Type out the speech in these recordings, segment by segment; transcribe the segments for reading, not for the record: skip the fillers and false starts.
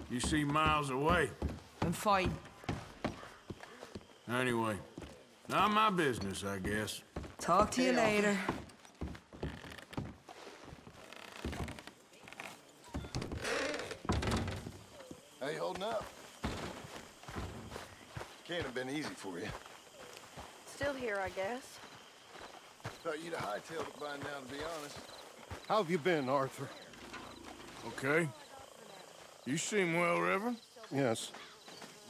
You see miles away. I'm fine. Anyway, not my business, I guess. Talk to you later. How you holding up? Can't have been easy for you. Still here, I guess. Thought you'd have hightailed it by now, to be honest. How have you been, Arthur? Okay. You seem well, Reverend. Yes.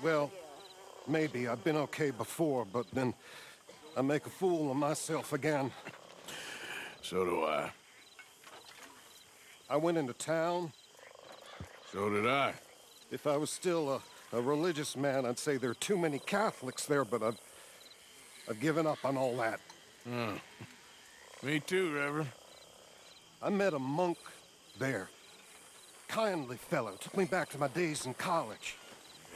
Well, maybe. I've been okay before, but then I make a fool of myself again. So do I. I went into town. So did I. If I was still a religious man, I'd say there are too many Catholics there, but I've given up on all that. Me too, Reverend. I met a monk there. Kindly fellow. Took me back to my days in college.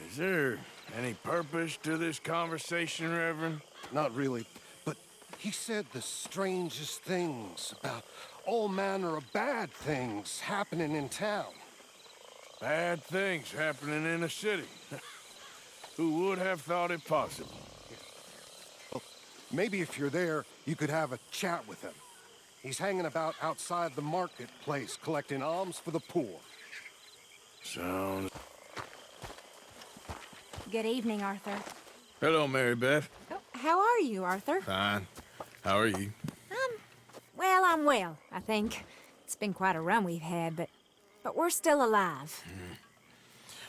Is there any purpose to this conversation, Reverend? Not really, but he said the strangest things about all manner of bad things happening in town. Bad things happening in a city. Who would have thought it possible? Well, maybe if you're there, you could have a chat with him. He's hanging about outside the marketplace, collecting alms for the poor. Sounds... Good evening, Arthur. Hello, Mary Beth. Oh, how are you, Arthur? Fine. How are you? Well, I'm well, I think. It's been quite a run we've had, but we're still alive.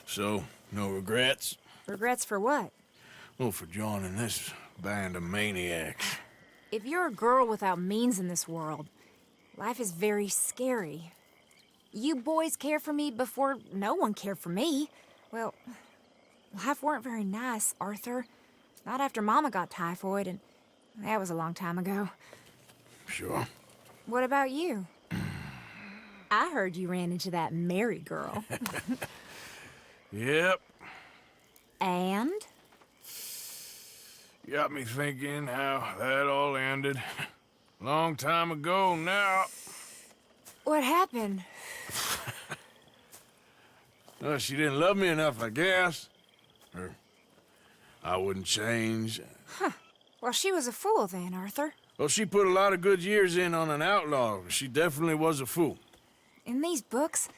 So, no regrets? Regrets for what? Well, for joining this band of maniacs. If you're a girl without means in this world, life is very scary. You boys cared for me before no one cared for me. Well, life weren't very nice, Arthur. Not after Mama got typhoid, and that was a long time ago. Sure. What about you? I heard you ran into that Mary girl. Yep. And? Got me thinking how that all ended. Long time ago now. What happened? Well, she didn't love me enough, I guess. Or I wouldn't change. Huh. Well, she was a fool then, Arthur. Well, she put a lot of good years in on an outlaw. She definitely was a fool. In these books,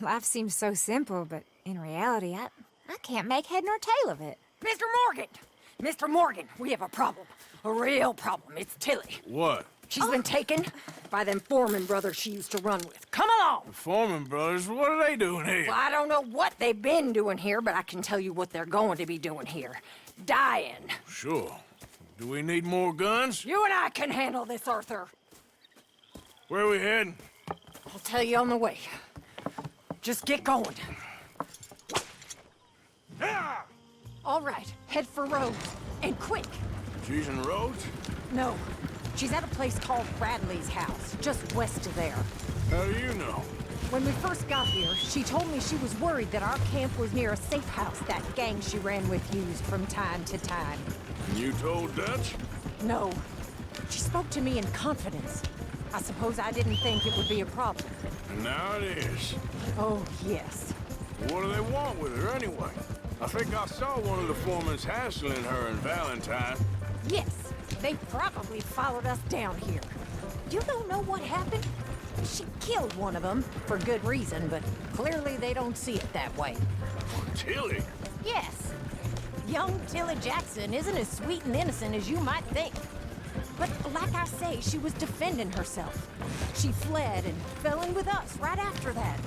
life seems so simple, but in reality, I can't make head nor tail of it. Mr. Morgan! Mr. Morgan, we have a problem. A real problem. It's Tilly. What? She's been taken by them Foreman brothers she used to run with. Come along! The Foreman brothers, what are they doing here? Well, I don't know what they've been doing here, but I can tell you what they're going to be doing here. Dying. Sure. Do we need more guns? You and I can handle this, Arthur. Where are we heading? I'll tell you on the way. Just get going. Ah! All right, head for Rhodes. And quick. She's in Rhodes? No, she's at a place called Bradley's house, just west of there. How do you know? When we first got here, she told me she was worried that our camp was near a safe house that gang she ran with used from time to time. And you told Dutch? No. She spoke to me in confidence. I suppose I didn't think it would be a problem. And now it is. Oh, yes. What do they want with her anyway? I think I saw one of the foremans hassling her and Valentine. Yes, they probably followed us down here. You don't know what happened? She killed one of them, for good reason, but clearly they don't see it that way. Tilly? Yes. Young Tilly Jackson isn't as sweet and innocent as you might think. But like I say, she was defending herself. She fled and fell in with us right after that.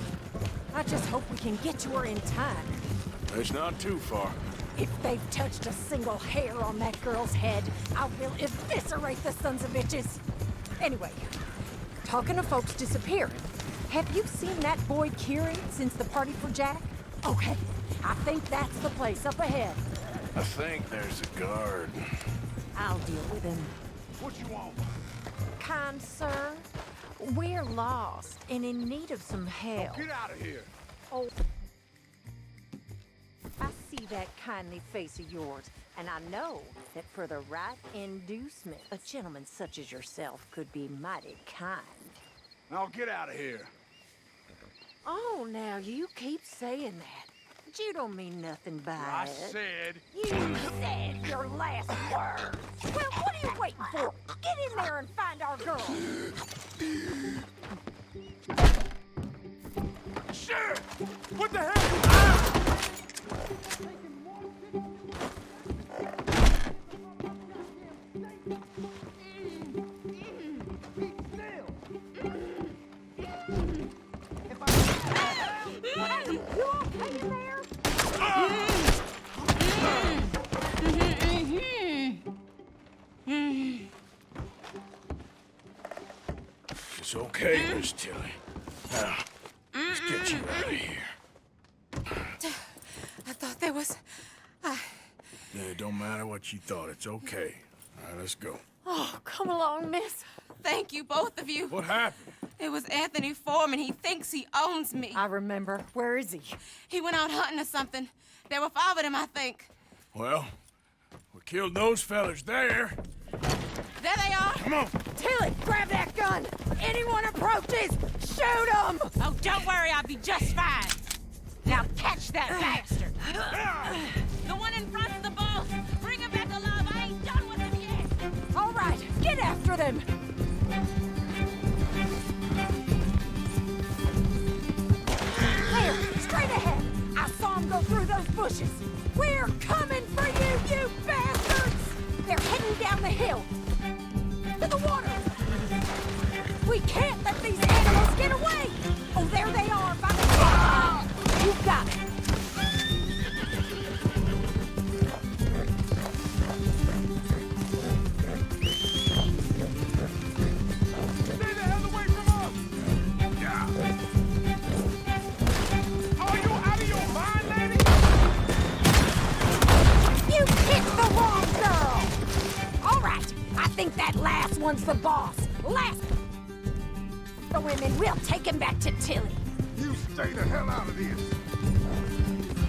I just hope we can get to her in time. It's not too far. If they've touched a single hair on that girl's head, I will eviscerate the sons of bitches. Anyway, talking of folks disappearing, have you seen that boy Kieran since the party for Jack? Okay, I think that's the place up ahead. I think there's a guard. I'll deal with him. What you want? Kind sir, we're lost and in need of some help. Get out of here. Oh, I see that kindly face of yours, and I know that for the right inducement, a gentleman such as yourself could be mighty kind. Now get out of here. Oh, now you keep saying that. but you don't mean nothing by I it. said... You said your last word. Well, what are you waiting for? Get in there and find our girl. Shit! What the hell? Hey, you okay in there? It's okay, Miss Tilly. Now, let's get you out of here. I thought there was... Yeah, it don't matter what you thought. It's okay. All right, let's go. Oh, come along, miss. Thank you, both of you. What happened? It was Anthony Foreman. He thinks he owns me. I remember. Where is he? He went out hunting or something. There were 5 of them, I think. Well, we killed those fellas there. There they are. Come on. Tilly, grab that gun! Anyone approaches, shoot them! Oh, don't worry. I'll be just fine. Now catch that bastard! The one in front's the boss. Bring him back alive. I ain't done with him yet. All right, get after them! There, straight ahead! I saw him go through those bushes! We're coming for you, you bastards! They're heading down the hill! To the water! We can't let these animals get away! Oh, there they are, by the water! You got it! Stay the hell away from us! Yeah. Are you out of your mind, lady? You picked the wrong girl! All right, I think that last one's the boss. Last the women, we'll take him back to Tilly. You stay the hell out of this.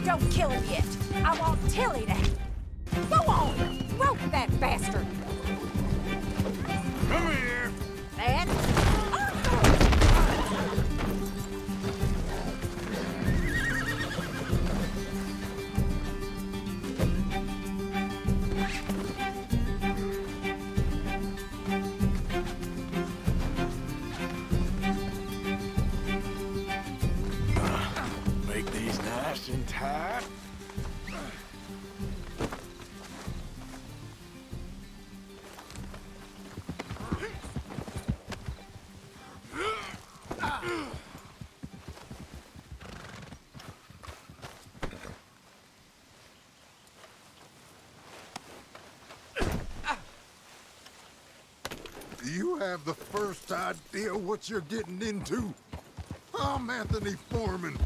Don't kill him yet. I want Tilly to... Go on! Rope that bastard! Come here. And... Make these nice and tight. Do you have the first idea what you're getting into? I'm Anthony Foreman.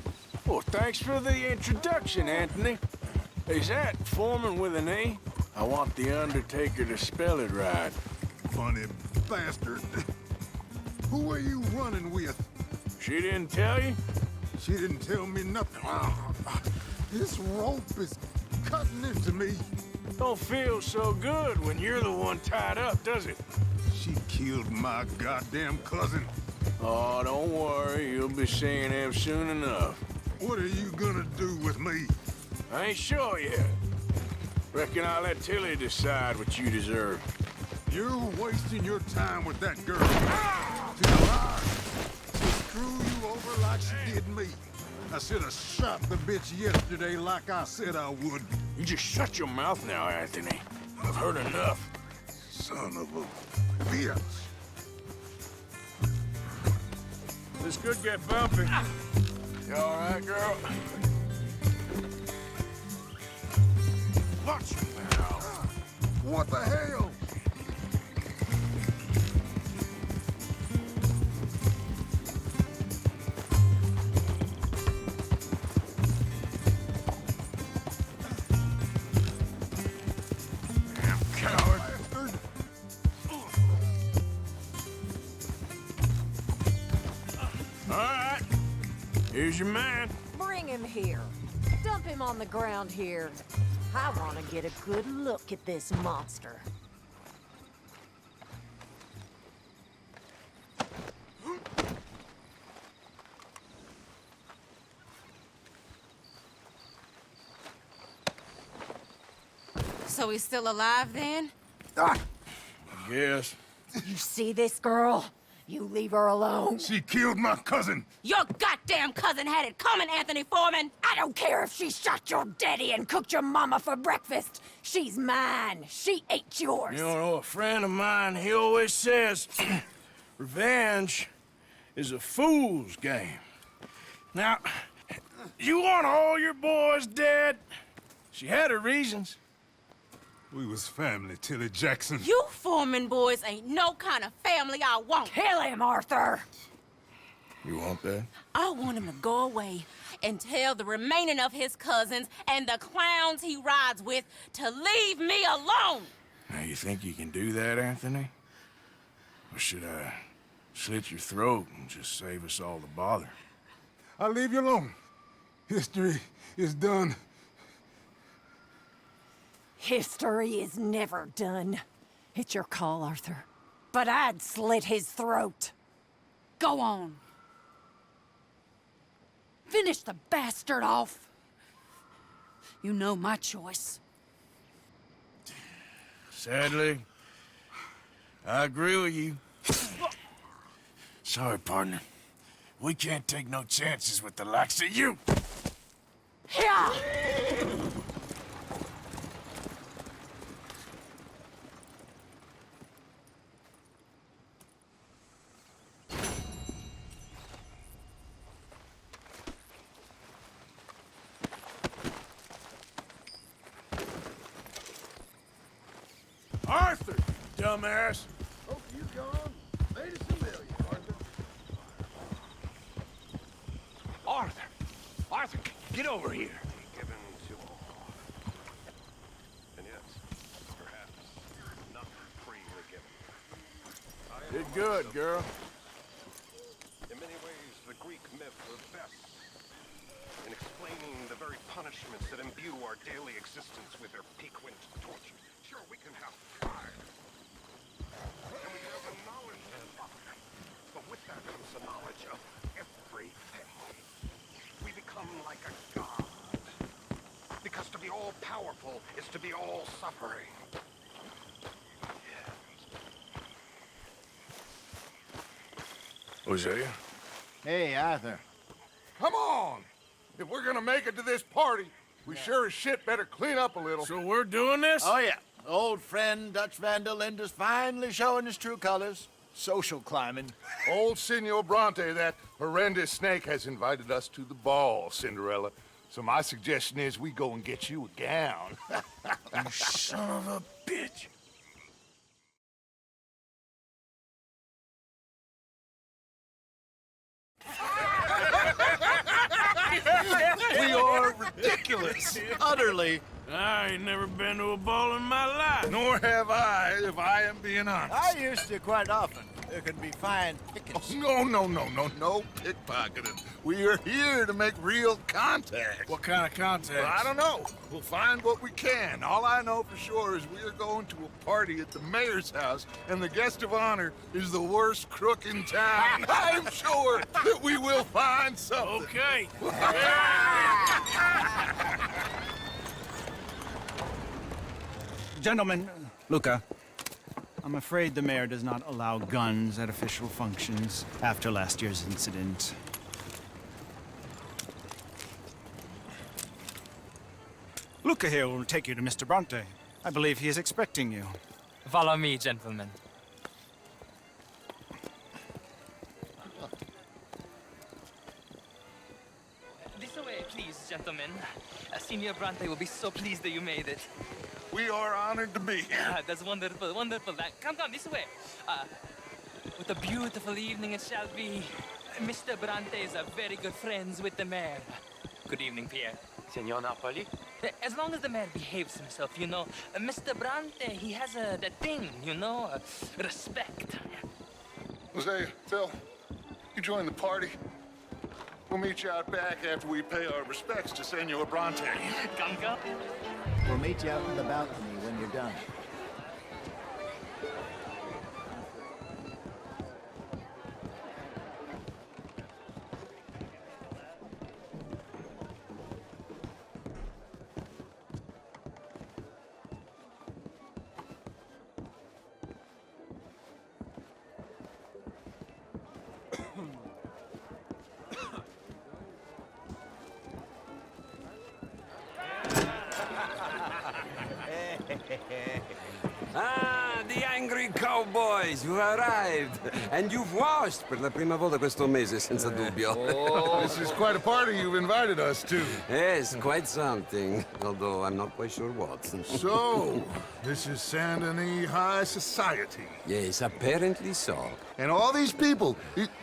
Well, thanks for the introduction, Anthony. Is that Foreman with an A? I want the Undertaker to spell it right. Funny bastard. Who are you running with? She didn't tell you? She didn't tell me nothing. This rope is cutting into me. Don't feel so good when you're the one tied up, does it? She killed my goddamn cousin. Oh, don't worry. You'll be seeing him soon enough. What are you gonna do with me? I ain't sure yet. Reckon I'll let Tilly decide what you deserve. You're wasting your time with that girl. Till I screw you over like she did me. I should have shot the bitch yesterday like I said I would. You just shut your mouth now, Anthony. I've heard enough. Son of a bitch. This could get bumpy. You all right, girl? Watch it now. What the hell? Damn coward. All right. Here's your man. Bring him here. Dump him on the ground here. I want to get a good look at this monster. So he's still alive then? I guess. You see this girl? You leave her alone. She killed my cousin. Your goddamn cousin had it coming, Anthony Foreman! I don't care if she shot your daddy and cooked your mama for breakfast. She's mine. She ate yours. You know, a friend of mine, he always says, revenge is a fool's game. Now, you want all your boys dead? She had her reasons. We was family, Tilly Jackson. You Foreman boys ain't no kind of family I want. Kill him, Arthur. You want that? I want him to go away and tell the remaining of his cousins and the clowns he rides with to leave me alone. Now, you think you can do that, Anthony? Or should I slit your throat and just save us all the bother? I'll leave you alone. History is done. History is never done. It's your call, Arthur. But I'd slit his throat. Go on. Finish the bastard off. You know my choice. Sadly, I agree with you. Sorry, partner. We can't take no chances with the likes of you. Yeah! Arthur, dumbass. Hope you gone. Made us a million, Arthur. Arthur! Arthur, get over here! Given to all. And yes, perhaps not freely given. Did good, girl. In many ways, the Greek myth was best in explaining the very punishments that imbue our daily existence with their piquant torture. Sure, we can have pride. And we have the knowledge of suffering. But with that comes the knowledge of everything. We become like a god. Because to be all-powerful is to be all-suffering. Hosea? Hey, Arthur. Come on! If we're gonna make it to this party, we sure as shit better clean up a little. So we're doing this? Oh, yeah. Old friend Dutch Vandal Linde's finally showing his true colors. Social climbing. Old Senor Bronte, that horrendous snake, has invited us to the ball, Cinderella. So my suggestion is we go and get you a gown. You son of a bitch. We are ridiculous. Utterly. I ain't never been to a ball in my life. Nor have I, if I am being honest. I used to quite often. There can be fine pickets. No pickpocketing. We are here to make real contact. What kind of contact? Well, I don't know. We'll find what we can. All I know for sure is we are going to a party at the mayor's house, and the guest of honor is the worst crook in town. I'm sure that we will find something. Okay. Gentlemen, Luca, I'm afraid the mayor does not allow guns at official functions after last year's incident. Luca here will take you to Mr. Bronte. I believe he is expecting you. Follow me, gentlemen. This way, please, gentlemen. Senior Bronte will be so pleased that you made it. We are honored to be here. That's wonderful, wonderful. Come, this way. What a beautiful evening it shall be. Mr. Bronte is very good friends with the mayor. Good evening, Pierre. Senor Napoli? As long as the mayor behaves himself, you know. Mr. Bronte, he has that thing, you know, respect. Hosea, Phil, you join the party. We'll meet you out back after we pay our respects to Senor Bronte. Come. We'll meet you out on the balcony when you're done. Ah, the angry cowboys, you arrived. And you've washed per la prima volta questo mese, senza dubbio. This is quite a party you've invited us to. Yes, quite something. Although I'm not quite sure what. So, this is Saint Denis High Society. Yes, apparently so. And all these people,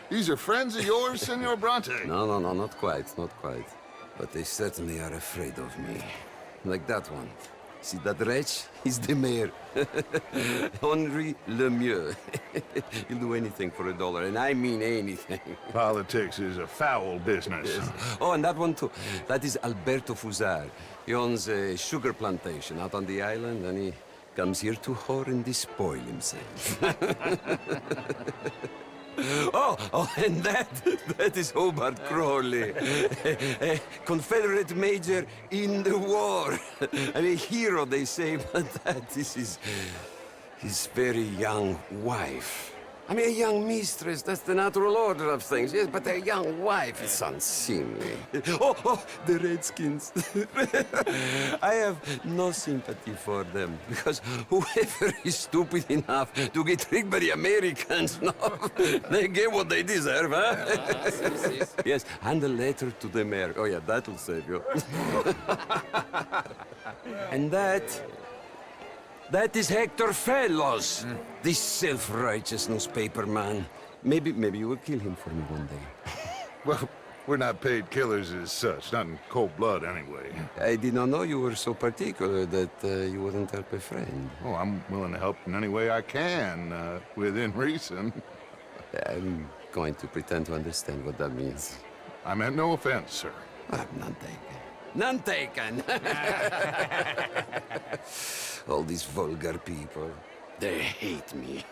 these are friends of yours, Senor Bronte? No, not quite, not quite. But they certainly are afraid of me. Like that one. See that wretch? He's the mayor. Henri Lemieux. He'll do anything for $1, and I mean anything. Politics is a foul business. Yes. Oh, and that one too. That is Alberto Fusar. He owns a sugar plantation out on the island, and he comes here to whore and despoil himself. Oh, and that is Hobart Crawley, a Confederate major in the war. I mean, a hero, they say, but that is his very young wife. I mean, a young mistress, that's the natural order of things, yes, but a young wife is unseemly. Oh, the Redskins. I have no sympathy for them, because whoever is stupid enough to get tricked by the Americans, no, they get what they deserve, huh? Yes, and a letter to the mayor. Oh, yeah, that'll save you. And that is Hector Fellows, this self-righteous newspaper man. Maybe you will kill him for me one day. Well, we're not paid killers as such, not in cold blood anyway. I did not know you were so particular that you wouldn't help a friend. Oh, I'm willing to help in any way I can, within reason. I'm going to pretend to understand what that means. I meant no offense, sir. None taken. None taken! All these vulgar people, they hate me.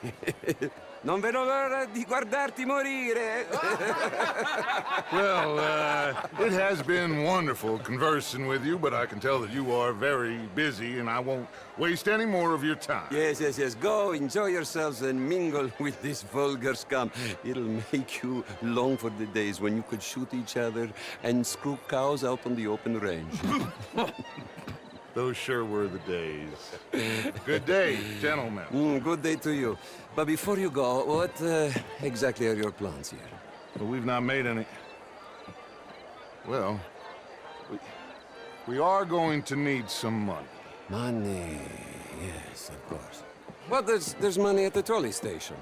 Non vedo l'ora di guardarti morire. Well, it has been wonderful conversing with you, but I can tell that you are very busy, and I won't waste any more of your time. Yes. Go, enjoy yourselves, and mingle with this vulgar scum. It'll make you long for the days when you could shoot each other and screw cows out on the open range. Those sure were the days. Good day, gentlemen. Good day to you. But before you go, what exactly are your plans here? Well, we've not made any... Well, we are going to need some money. Money, yes, of course. Well, there's money at the trolley station.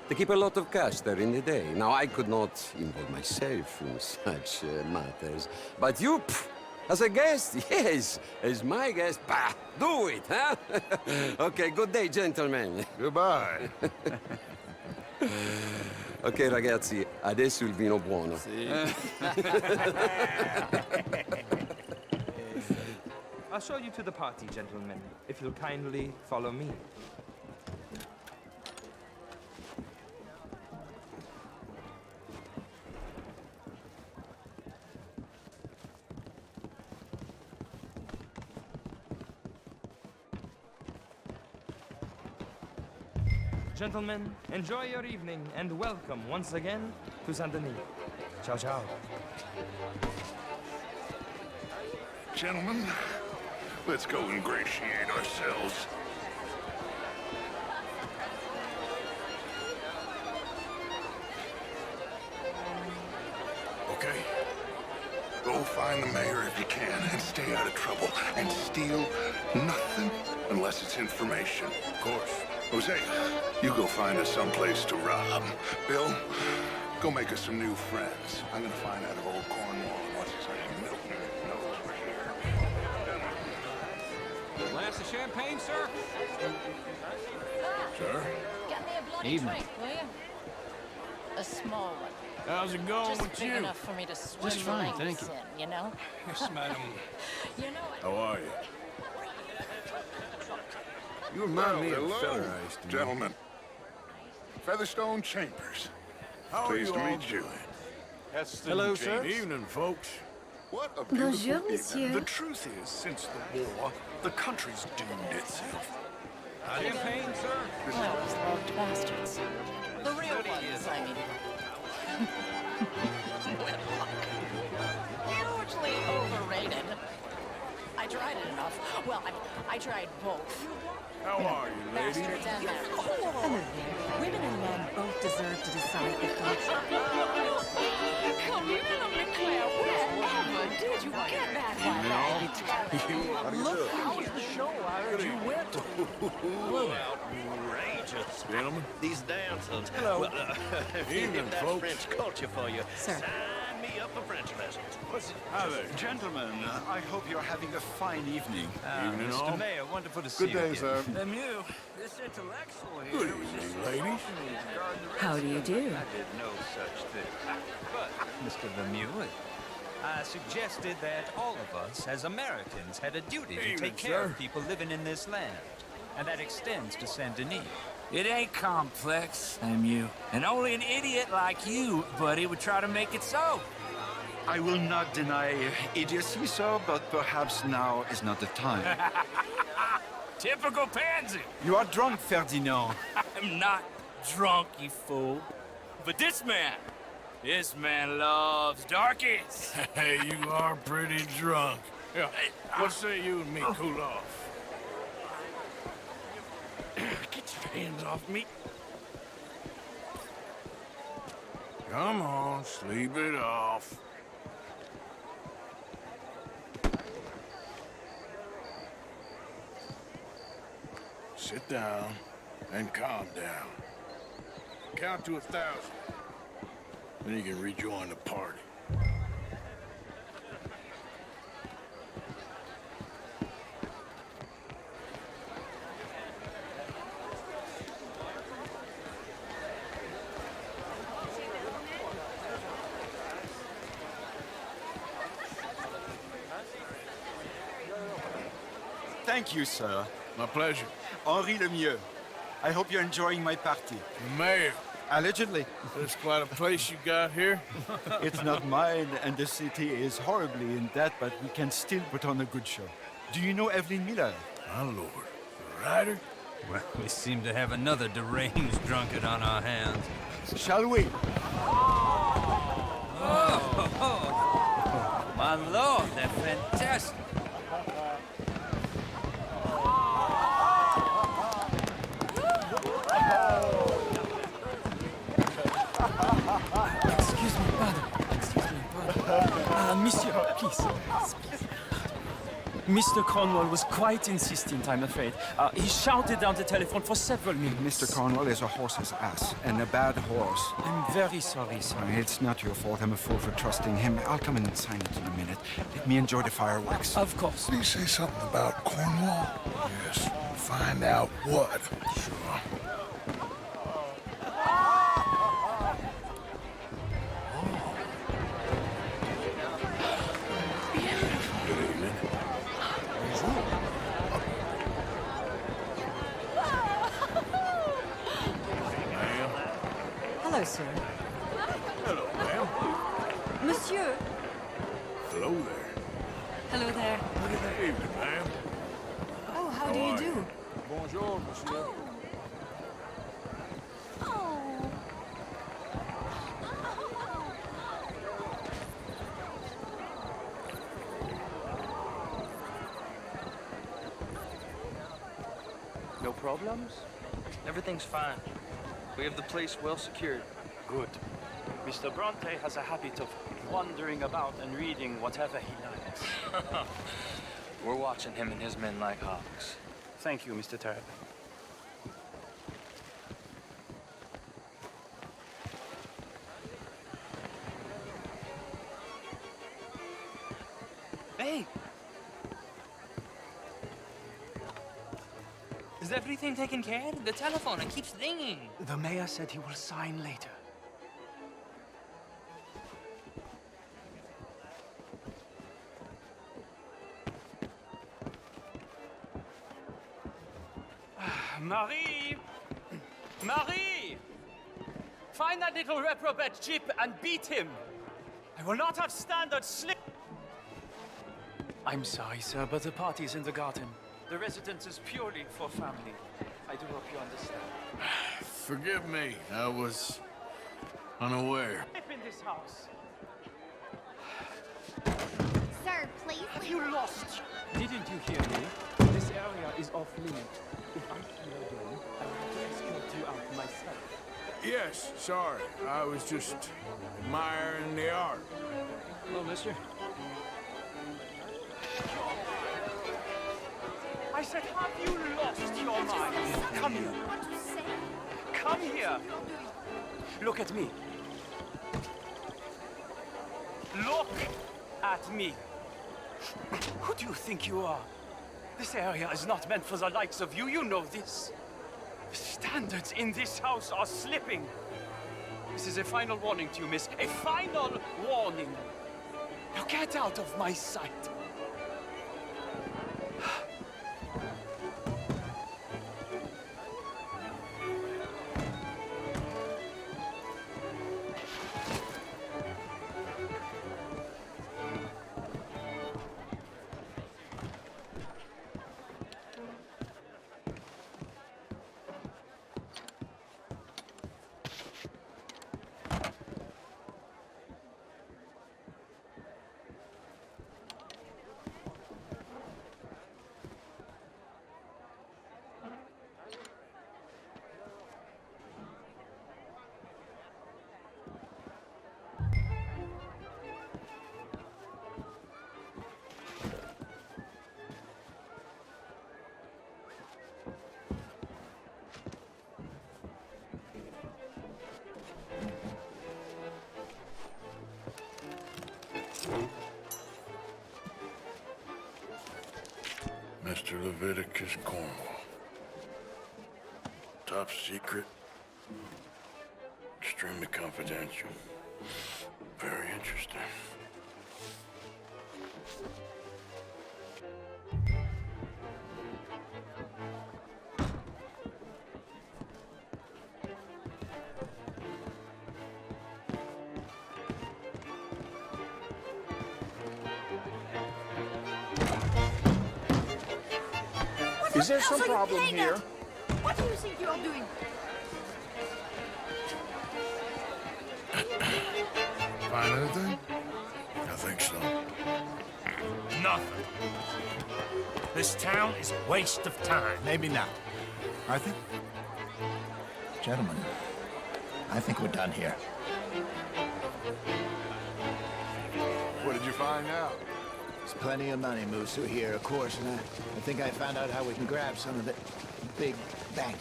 They keep a lot of cash there in the day. Now, I could not involve myself in such matters. But you, as a guest, yes, as my guest, bah, do it, huh? Okay, good day, gentlemen. Goodbye. Ok, ragazzi, adesso il vino buono. I'll show you to the party, gentlemen, if you'll kindly follow me. Gentlemen, enjoy your evening and welcome once again to Saint Denis. Ciao, ciao. Gentlemen, let's go ingratiate ourselves. Okay. Go find the mayor if you can and stay out of trouble. And steal nothing unless it's information. Of course. Jose, you go find us someplace to rob. Bill, go make us some new friends. I'm gonna find out if old Cornwall and what's his name, Milton, knows we're here. Glass of champagne, sir? Sir? Get me a bloody Evening. drink, will you? A small one. How's it going Just with big you? enough for me to swim Just fine, my thank legs you. in, you know? Yes, madam. You know it. How are you? You remind me of a Hello, fella I used to know. gentlemen. Featherstone Chambers. How Pleased are to you all meet you. doing? Hello, sir. Good evening, folks. What a beautiful Bonjour, evening. monsieur. The truth is, since the war, the country's doomed itself. Champagne, sir? Well-loved bastards. The real ones, I mean. Hugely overrated. I tried it in stuff. Well, I tried both. How are you, lady? Bastards and their... Hello there. Women and men both deserve to decide the thoughts. Camilla McClare, wherever did you get that one? Look, how was the show? I heard you went to. Outrageous. Gentlemen. These dancers. Hello. Well, Evening, that's folks. French culture for you. Sir. Sign me up for French lessons. Hi there. Gentlemen, I hope you're having a fine evening. Evening all. Mr. Mayor, wonderful to see Good you day, again. sir. Lemieux, this intellectual here Good was just evening, ladies. How do you do? I did no such thing. But, Mr. Lemieux, I suggested that all of us, as Americans, had a duty to Evening, take care sir. of people living in this land. And that extends to Saint Denis. It ain't complex, Lemieux. And only an idiot like you, buddy, would try to make it so. I will not deny idiocy, sir, but perhaps now is not the time. Typical pansy. You are drunk, Ferdinand. I'm not drunk, you fool. But this man loves darkies. Hey, you are pretty drunk. Yeah, what say you and me cool off? Get your hands off me. Come on, sleep it off. Sit down and calm down. Count to 1,000. Then you can rejoin the party. Thank you, sir. My pleasure. Henri Lemieux. I hope you're enjoying my party. Mayor, Allegedly. that's quite a place you got here. It's not mine, and the city is horribly in debt, but we can still put on a good show. Do you know Evelyn Miller? My lord. The writer? Well, we seem to have another deranged drunkard on our hands. Shall we? My lord, they're fantastic. Excuse me, pardon. Monsieur, please. Mr. Cornwall was quite insistent, I'm afraid. He shouted down the telephone for several minutes. Mr. Cornwall is a horse's ass, and a bad horse. I'm very sorry, sir. It's not your fault. I'm a fool for trusting him. I'll come in and sign it in a minute. Let me enjoy the fireworks. Of course. Did he say something about Cornwall? Yes. Find out what. Sure. Hello, sir. Hello, ma'am. Monsieur. Hello there. Hello there. Good evening, ma'am. Oh, how do you do? Bonjour, monsieur. No problems? Everything's fine. We have the place well secured. Good. Mr. Bronte has a habit of wandering about and reading whatever he likes. We're watching him and his men like hawks. Thank you, Mr. Terrapin. Hey! Is everything taken care of? The telephone, it keeps ringing. The mayor said he will sign later. Marie! Marie! Find that little reprobate Chip and beat him! I will not have standard slip. I'm sorry, sir, but the party's in the garden. The residence is purely for family. I do hope you understand. Forgive me. I was unaware. Live in this house. Sir, please. Have you lost Didn't you hear me? This area is off limit. If I'm here again, I will have to escort you out myself. Yes, sorry. I was just admiring the art. Hello, mister. I said, have you lost your mind? Come here. Come here. Look at me. Look at me. Who do you think you are? This area is not meant for the likes of you. You know this. The standards in this house are slipping. This is a final warning to you, miss. A final warning. Now get out of my sight. Mr. Leviticus Cornwall. Top secret. Extremely confidential. Very interesting. Is there some problem here? What do you think you're doing? Find anything? I think so. Nothing. This town is a waste of time. Maybe not. I think... Gentlemen, I think we're done here. What did you find out? There's plenty of money moves through here, of course, and I think I found out how we can grab some of it. Big bank.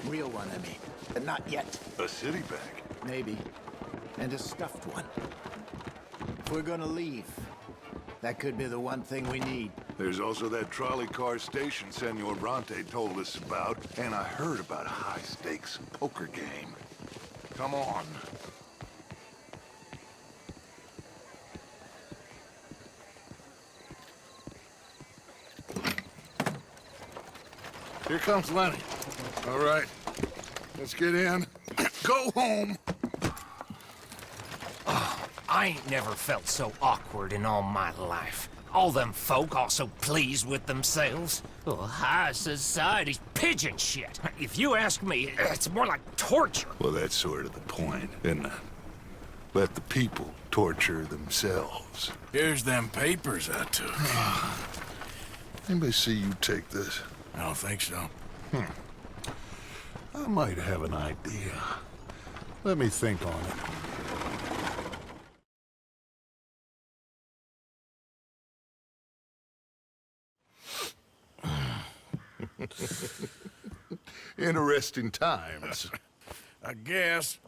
Real one, I mean. But not yet. A city bank? Maybe. And a stuffed one. If we're gonna leave, that could be the one thing we need. There's also that trolley car station Senor Bronte told us about, and I heard about a high-stakes poker game. Come on. Here comes Lenny. All right, let's get in. Go home. Oh, I ain't never felt so awkward in all my life. All them folk all so pleased with themselves. Oh, high society's pigeon shit. If you ask me, it's more like torture. Well, that's sort of the point, isn't it? Let the people torture themselves. Here's them papers I took. Anybody see you take this? I don't think so. I might have an idea. Let me think on it. Interesting times. I guess.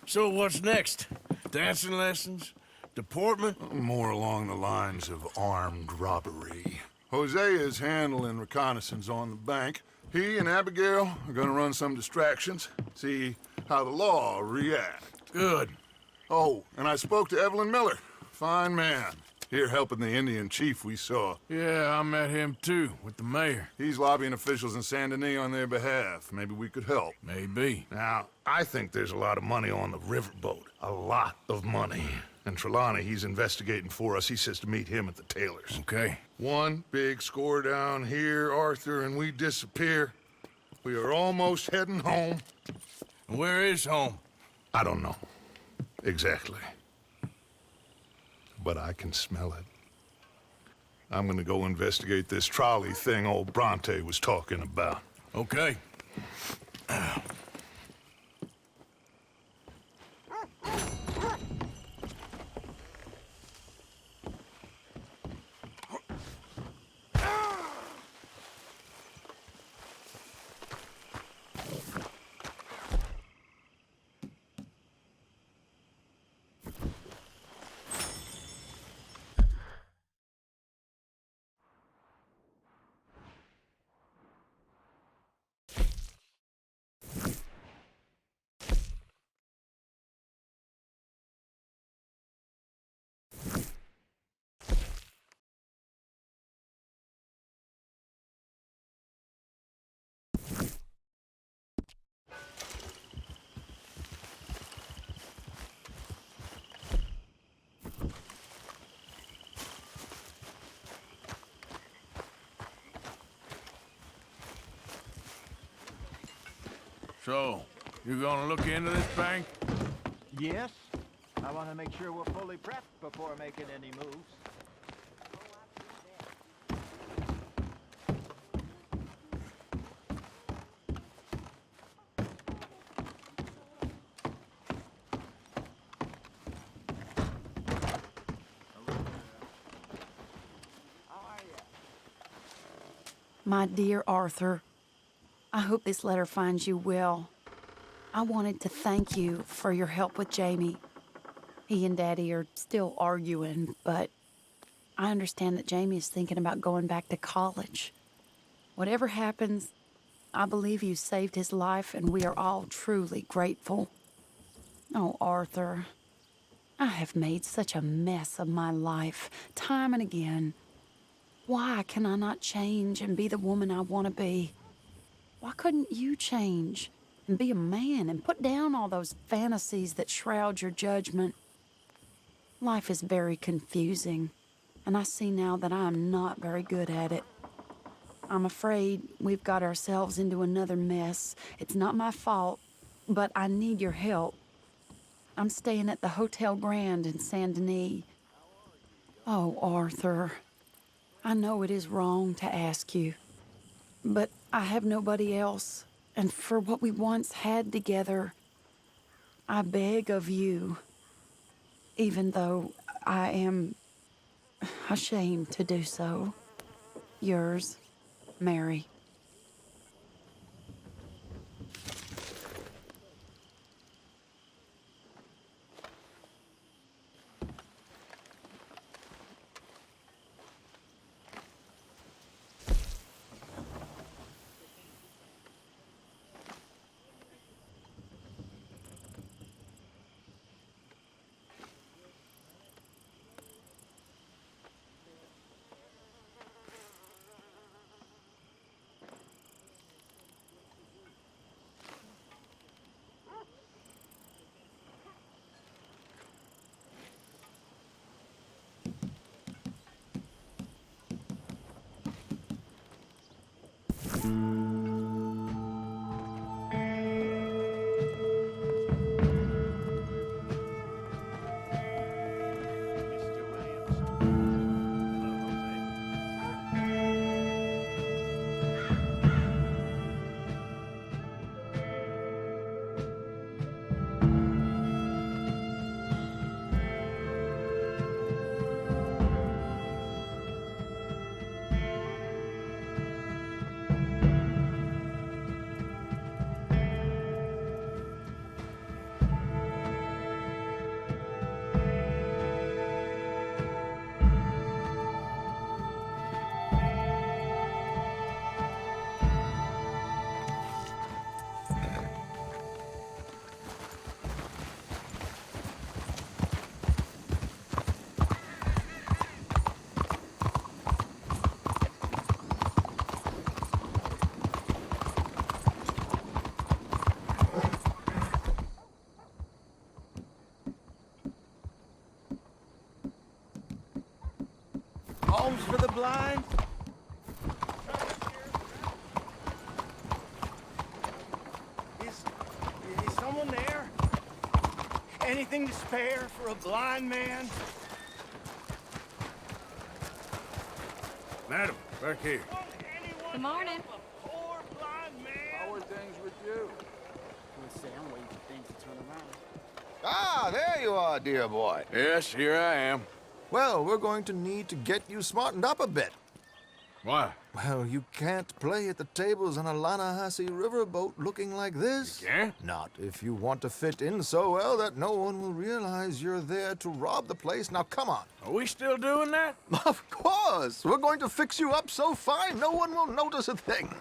So what's next? Dancing lessons? Deportment? More along the lines of armed robbery. Hosea is handling reconnaissance on the bank. He and Abigail are gonna run some distractions, see how the law reacts. Good. Oh, and I spoke to Evelyn Miller. Fine man. Here helping the Indian chief we saw. Yeah, I met him too, with the mayor. He's lobbying officials in Saint Denis on their behalf. Maybe we could help. Maybe. Now, I think there's a lot of money on the riverboat. A lot of money. And Trelawney, he's investigating for us. He says to meet him at the Taylor's. Okay. One big score down here, Arthur, and we disappear. We are almost heading home. Where is home? I don't know. Exactly. But I can smell it. I'm gonna go investigate this trolley thing old Bronte was talking about. Okay. So, you gonna look into this bank? Yes. I want to make sure we're fully prepped before making any moves. My dear Arthur, I hope this letter finds you well. I wanted to thank you for your help with Jamie. He and Daddy are still arguing, but I understand that Jamie is thinking about going back to college. Whatever happens, I believe you saved his life, and we are all truly grateful. Oh, Arthur, I have made such a mess of my life, time and again. Why can I not change and be the woman I want to be? Why couldn't you change and be a man and put down all those fantasies that shroud your judgment? Life is very confusing, and I see now that I am not very good at it. I'm afraid we've got ourselves into another mess. It's not my fault, but I need your help. I'm staying at the Hotel Grand in Saint Denis. Oh, Arthur, I know it is wrong to ask you, but I have nobody else, and for what we once had together, I beg of you, even though I am ashamed to do so. Yours, Mary. Homes for the blind? Is someone there? Anything to spare for a blind man? Madam, back here. Good morning. How are things with you? Let's say I'm waiting for things to turn around. Ah, there you are, dear boy. Yes, here I am. Well, we're going to need to get you smartened up a bit. Why? Well, you can't play at the tables on a Lannahechee riverboat looking like this. You can't? Not if you want to fit in so well that no one will realize you're there to rob the place. Now, come on. Are we still doing that? Of course. We're going to fix you up so fine no one will notice a thing.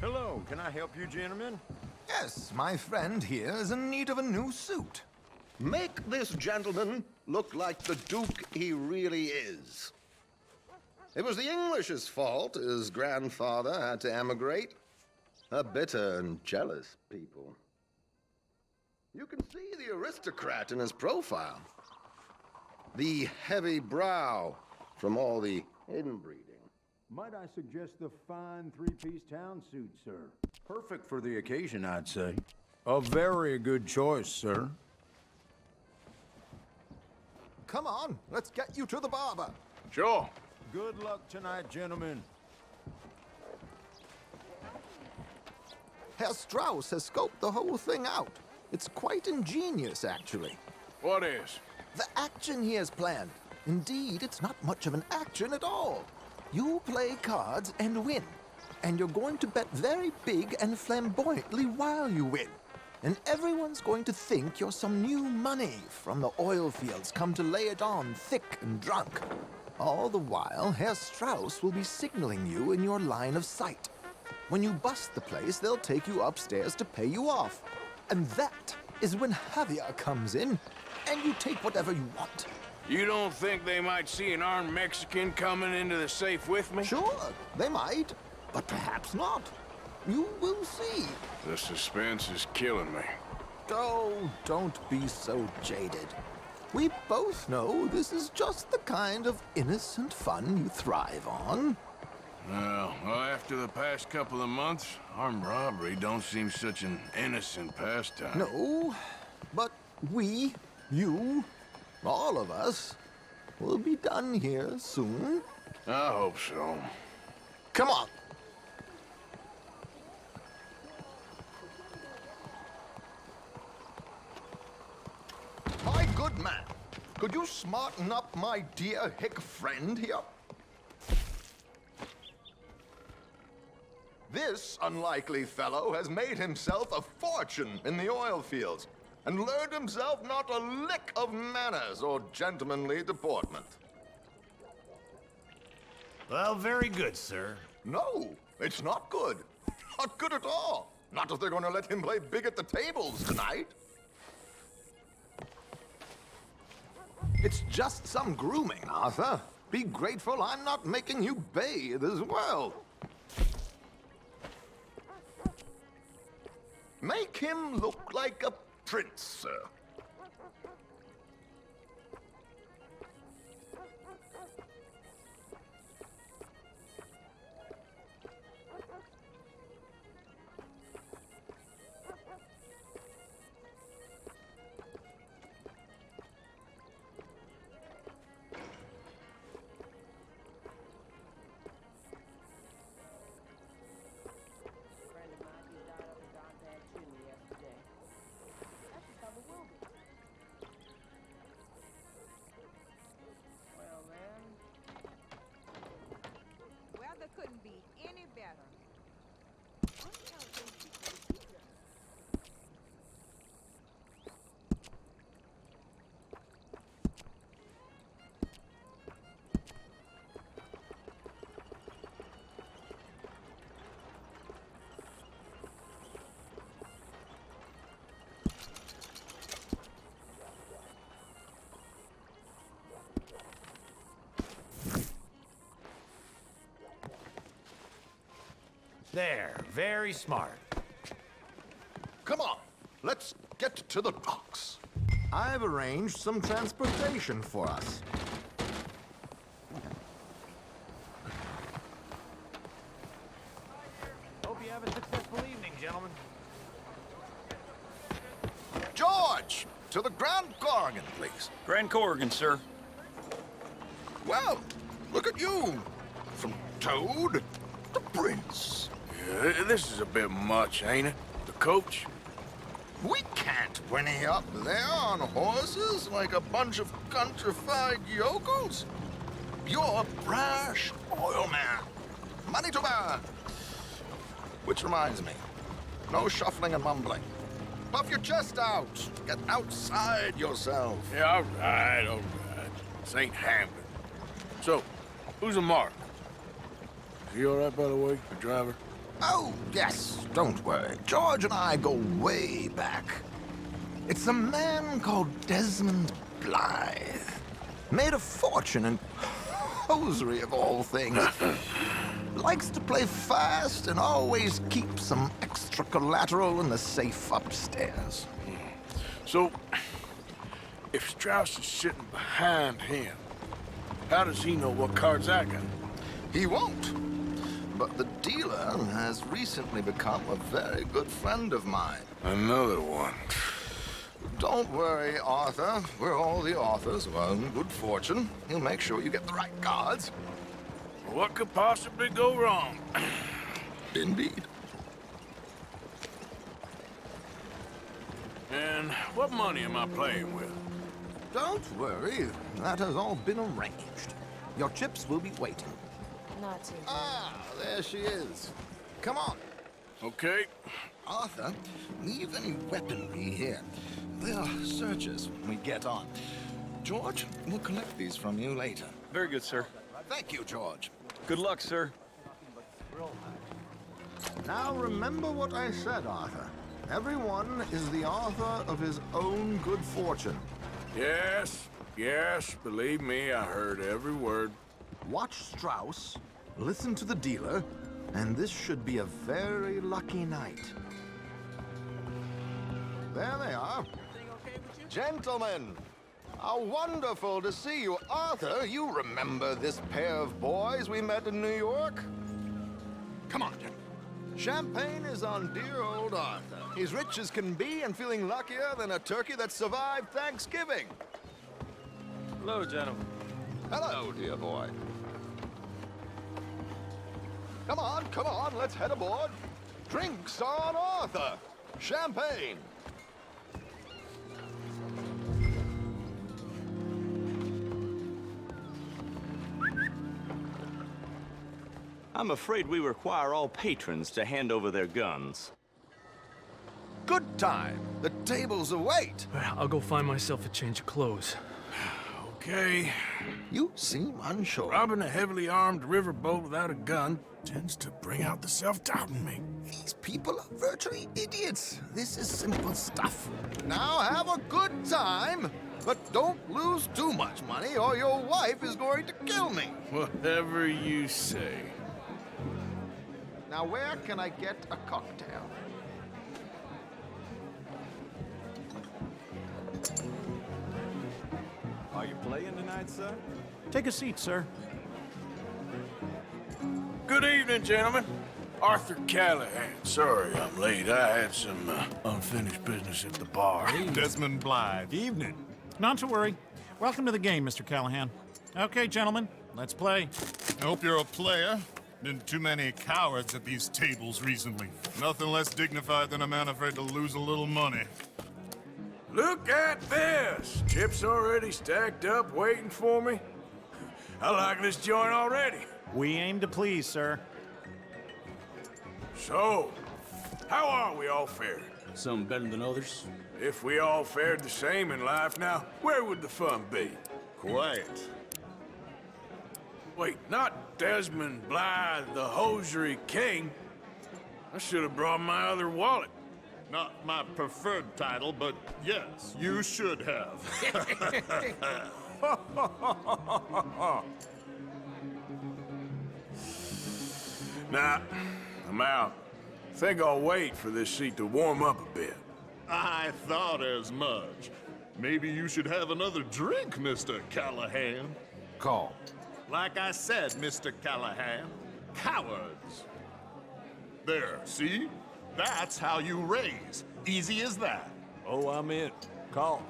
Hello, can I help you, gentlemen? Yes, my friend here is in need of a new suit. Make this gentleman look like the Duke he really is. It was the English's fault his grandfather had to emigrate. A bitter and jealous people. You can see the aristocrat in his profile. The heavy brow from all the inbreeding. Might I suggest the fine three-piece town suit, sir? Perfect for the occasion, I'd say. A very good choice, sir. Come on, let's get you to the barber. Sure. Good luck tonight, gentlemen. Herr Strauss has scoped the whole thing out. It's quite ingenious, actually. What is? The action he has planned. Indeed, it's not much of an action at all. You play cards and win. And you're going to bet very big and flamboyantly while you win. And everyone's going to think you're some new money from the oil fields come to lay it on thick and drunk. All the while, Herr Strauss will be signaling you in your line of sight. When you bust the place, they'll take you upstairs to pay you off. And that is when Javier comes in, and you take whatever you want. You don't think they might see an armed Mexican coming into the safe with me? Sure, they might, but perhaps not. You will see. The suspense is killing me. Oh, don't be so jaded. We both know this is just the kind of innocent fun you thrive on. Well, after the past couple of months, armed robbery don't seem such an innocent pastime. No, but we, you, all of us, will be done here soon. I hope so. Come on. My good man, could you smarten up my dear hick friend here? This unlikely fellow has made himself a fortune in the oil fields and learned himself not a lick of manners or gentlemanly deportment. Well, very good, sir. No, it's not good. Not good at all. Not if they're going to let him play big at the tables tonight. It's just some grooming, Arthur. Be grateful I'm not making you bathe as well. Make him look like a prince, sir. Couldn't be any better. There, very smart. Come on, let's get to the docks. I've arranged some transportation for us. Hope you have a successful evening, gentlemen. George, to the Grand Corrigan, please. Grand Corrigan, sir. Well, look at you. From Toad to Prince. Yeah, this is a bit much, ain't it? The coach? We can't whinny up there on horses like a bunch of countrified yokels. You're a brash oil man. Money to burn. Which reminds me, no shuffling and mumbling. Puff your chest out. Get outside yourself. Yeah, all right, all right. This ain't happening. So, who's a mark? Is he all right, by the way, the driver? Oh, yes, don't worry. George and I go way back. It's a man called Desmond Blythe. Made a fortune in hosiery of all things. Likes to play fast and always keep some extra collateral in the safe upstairs. So, if Strauss is sitting behind him, how does he know what cards I got? He won't. But the dealer has recently become a very good friend of mine. Another one. Don't worry, Arthur. We're all the authors of our own good fortune. He'll make sure you get the right cards. What could possibly go wrong? Indeed. And what money am I playing with? Don't worry. That has all been arranged. Your chips will be waiting. Not too. Ah, there she is. Come on. Okay. Arthur, leave any weaponry here. They are searches when we get on. George, we'll collect these from you later. Very good, sir. Thank you, George. Good luck, sir. Now remember what I said, Arthur. Everyone is the author of his own good fortune. Yes, yes, believe me, I heard every word. Watch Strauss, listen to the dealer, and this should be a very lucky night. There they are. Gentlemen, how wonderful to see you. Arthur, you remember this pair of boys we met in New York? Come on, gentlemen. Champagne is on dear old Arthur. He's rich as can be and feeling luckier than a turkey that survived Thanksgiving. Hello, gentlemen. Hello, dear boy. Come on, let's head aboard. Drinks on Arthur. Champagne. I'm afraid we require all patrons to hand over their guns. Good time. The tables await. I'll go find myself a change of clothes. Okay. You seem unsure. Robbing a heavily armed riverboat without a gun tends to bring out the self-doubt in me. These people are virtually idiots. This is simple stuff. Now have a good time, but don't lose too much money or your wife is going to kill me. Whatever you say. Now where can I get a cocktail? Are you playing tonight, sir? Take a seat, sir. Good evening, gentlemen. Arthur Callahan. Sorry I'm late. I had some unfinished business at the bar. Desmond Blythe. Evening. Not to worry. Welcome to the game, Mr. Callahan. Okay, gentlemen, let's play. I hope you're a player. Been too many cowards at these tables recently. Nothing less dignified than a man afraid to lose a little money. Look at this! Chips already stacked up, waiting for me. I like this joint already. We aim to please, sir. So, how are we all faring? Some better than others. If we all fared the same in life now, where would the fun be? Quiet. Wait, not Desmond Blythe, the hosiery king. I should have brought my other wallet. Not my preferred title, but yes, you should have. Nah, I'm out. Think I'll wait for this seat to warm up a bit. I thought as much. Maybe you should have another drink, Mr. Callahan. Call. Like I said, Mr. Callahan, cowards. There, see? That's how you raise. Easy as that. Oh, I'm in. Call.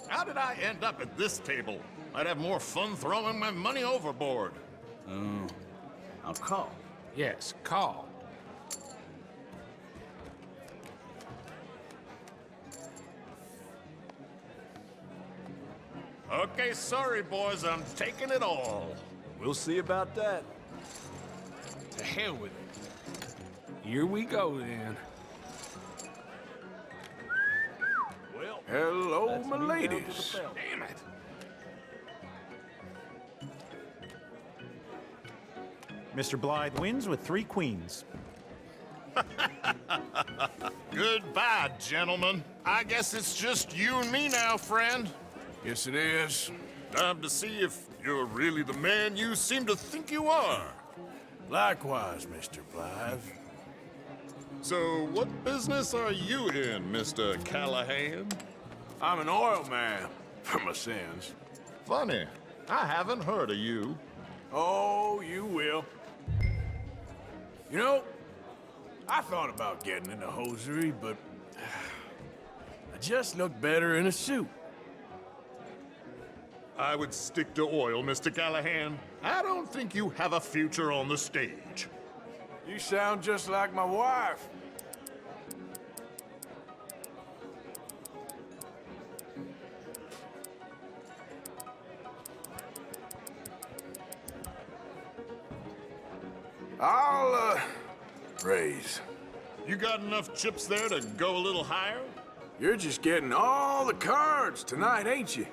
How did I end up at this table? I'd have more fun throwing my money overboard. Oh, I'll call. Yes, call. Okay, sorry, boys, I'm taking it all. We'll see about that. To hell with it. Here we go, then. Well, Hello, my ladies. Damn it. Mr. Blythe wins with 3 queens. Goodbye, gentlemen. I guess it's just you and me now, friend. Yes, it is. Time to see if you're really the man you seem to think you are. Likewise, Mr. Blythe. So, what business are you in, Mr. Callahan? I'm an oil man, for my sins. Funny, I haven't heard of you. Oh, you will. You know, I thought about getting into hosiery, but I just look better in a suit. I would stick to oil, Mr. Callahan. I don't think you have a future on the stage. You sound just like my wife. I'll, raise. You got enough chips there to go a little higher? You're just getting all the cards tonight, ain't you?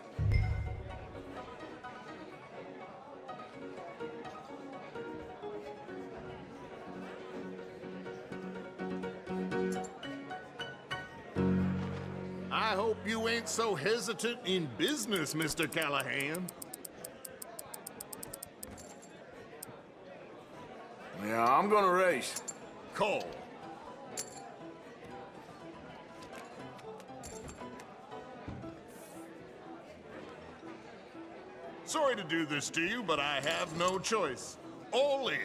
I hope you ain't so hesitant in business, Mr. Callahan. Yeah, I'm gonna race. Call. Sorry to do this to you, but I have no choice. All in.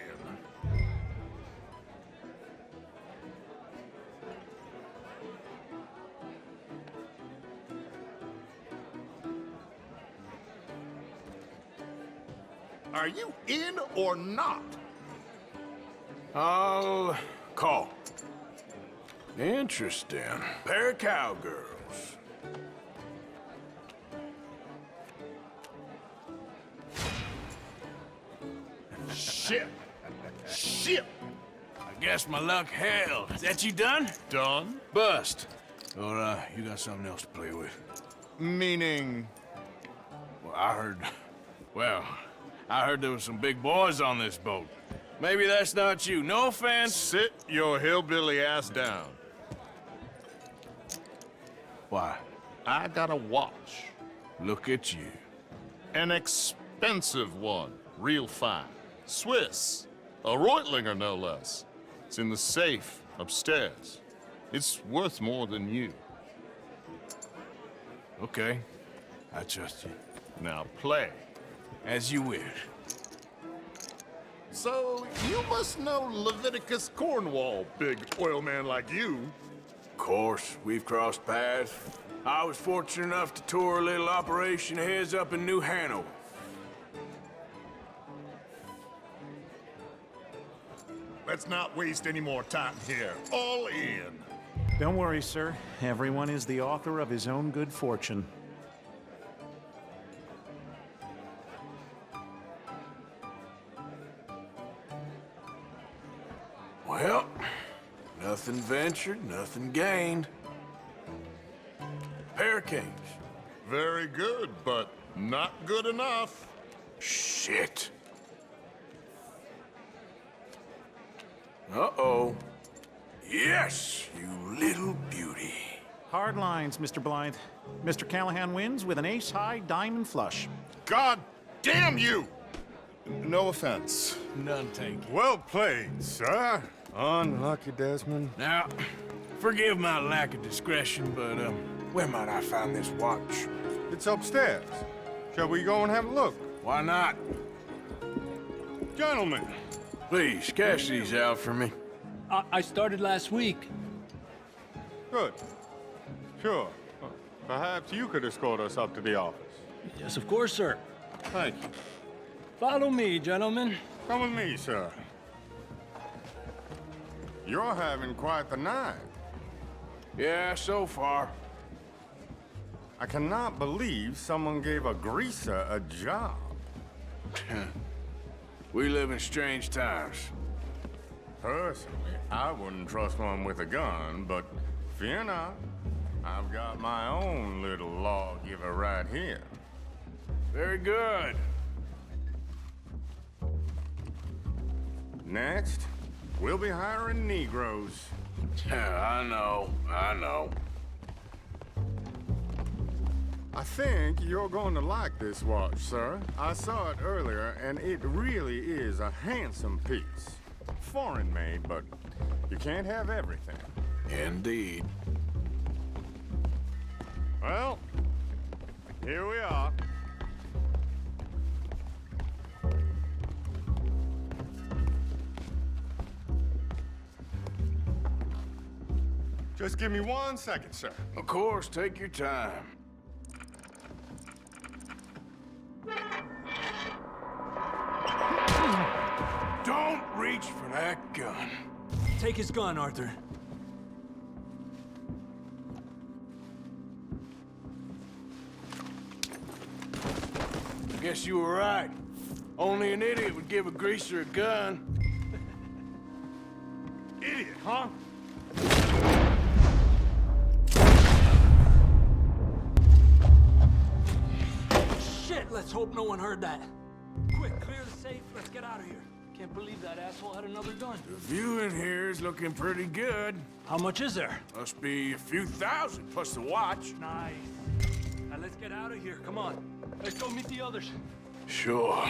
Are you in or not? I'll call. Interesting. Pair of cowgirls. Shit. Shit. I guess my luck held. Is that you done? Done? Bust. Or, you got something else to play with? Meaning? Well, I heard there was some big boys on this boat. Maybe that's not you. No offense. Sit your hillbilly ass down. Why? I got a watch. Look at you. An expensive one. Real fine. Swiss. A Reutlinger, no less. It's in the safe upstairs. It's worth more than you. Okay. I trust you. Now play. As you wish. So, you must know Leviticus Cornwall, big oil man like you. Of course, we've crossed paths. I was fortunate enough to tour a little operation of his up in New Hanover. Let's not waste any more time here. All in. Don't worry, sir. Everyone is the author of his own good fortune. Well, nothing ventured, nothing gained. Pair of kings. Very good, but not good enough. Shit. Uh-oh. Yes, you little beauty. Hard lines, Mr. Blythe. Mr. Callahan wins with an ace-high diamond flush. God damn you! No offense. None taken. Well played, sir. Unlucky, Desmond. Now, forgive my lack of discretion, but, where might I find this watch? It's upstairs. Shall we go and have a look? Why not? Gentlemen. Please, cash these out for me. I started last week. Good. Sure. Perhaps you could escort us up to the office. Yes, of course, sir. Thank you. Follow me, gentlemen. Come with me, sir. You're having quite the night. Yeah, so far. I cannot believe someone gave a greaser a job. We live in strange times. Personally, I wouldn't trust one with a gun, but fear not. I've got my own little lawgiver right here. Very good. Next, we'll be hiring Negroes. I know. I think you're going to like this watch, sir. I saw it earlier, and it really is a handsome piece. Foreign made, but you can't have everything. Indeed. Well, here we are. Just give me 1 second, sir. Of course, take your time. Don't reach for that gun. Take his gun, Arthur. I guess you were right. Only an idiot would give a greaser a gun. Idiot, huh? Shit, let's hope no one heard that. Quick, clear the safe, let's get out of here. Can't believe that asshole had another gun. The view in here is looking pretty good. How much is there? Must be a few thousand, plus the watch. Nice. Now let's get out of here, come on. Let's go meet the others. Sure.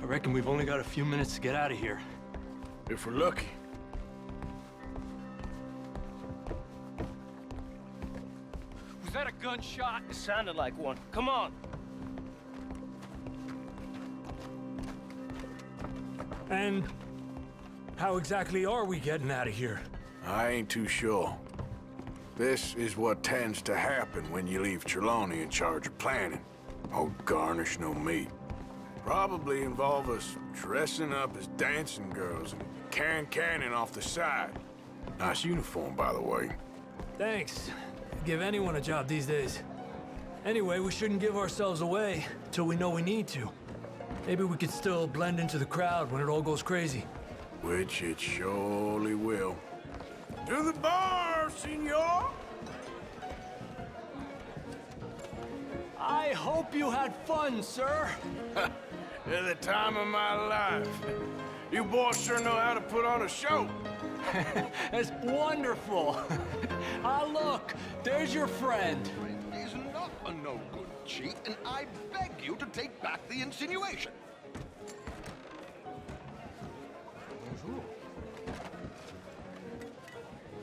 I reckon we've only got a few minutes to get out of here. If we're lucky. Was that a gunshot? It sounded like one. Come on. And how exactly are we getting out of here? I ain't too sure. This is what tends to happen when you leave Trelawney in charge of planning. Oh, garnish no meat. Probably involve us dressing up as dancing girls and carrying cannon off the side. Nice uniform, by the way. Thanks. Give anyone a job these days. Anyway, we shouldn't give ourselves away till we know we need to. Maybe we could still blend into the crowd when it all goes crazy. Which it surely will. To the bar, senor! I hope you had fun, sir. At the time of my life. You boys sure know how to put on a show. That's wonderful. Ah, look, there's your friend. He's not a no-good cheat, and I beg you to take back the insinuation.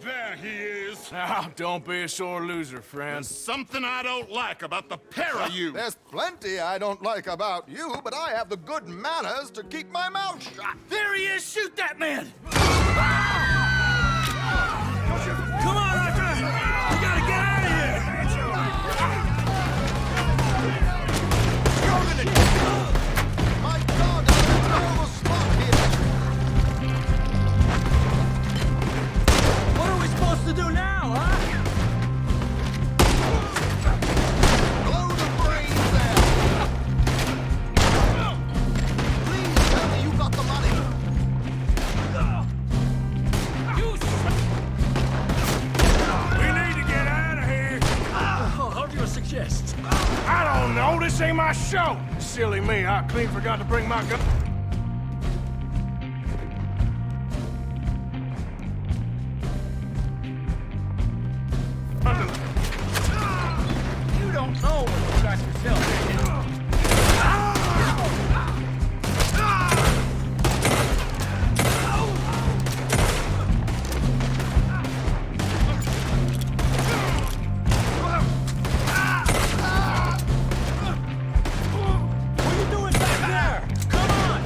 There he is. Now, don't be a sore loser, friend. There's something I don't like about the pair of you. There's plenty I don't like about you, but I have the good manners to keep my mouth shut. There he is! Shoot that man! Come on, Arthur! We gotta get out of here! My God, I'm in a terrible spot here. What are we supposed to do now, huh? Blow the brains out. Please tell me you got the money. We need to get out of here. How do you suggest? I don't know. This ain't my show. Silly me. I clean forgot to bring my gun. You don't know what you got yourself into. What are you doing back there? Come on!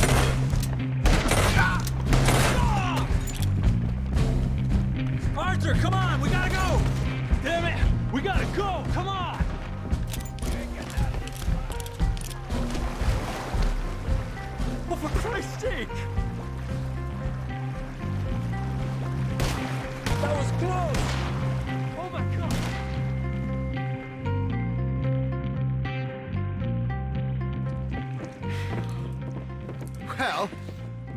Well,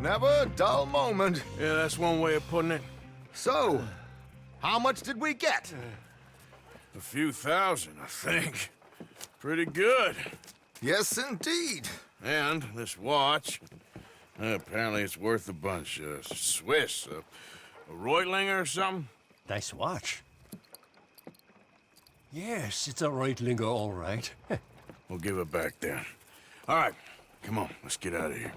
never a dull moment. Yeah, that's one way of putting it. So, how much did we get? A few thousand, I think. Pretty good. Yes, indeed. And this watch, apparently it's worth a bunch. Swiss, a Reutlinger or something? Nice watch. Yes, it's a Reutlinger, all right. We'll give it back then. All right, come on, let's get out of here.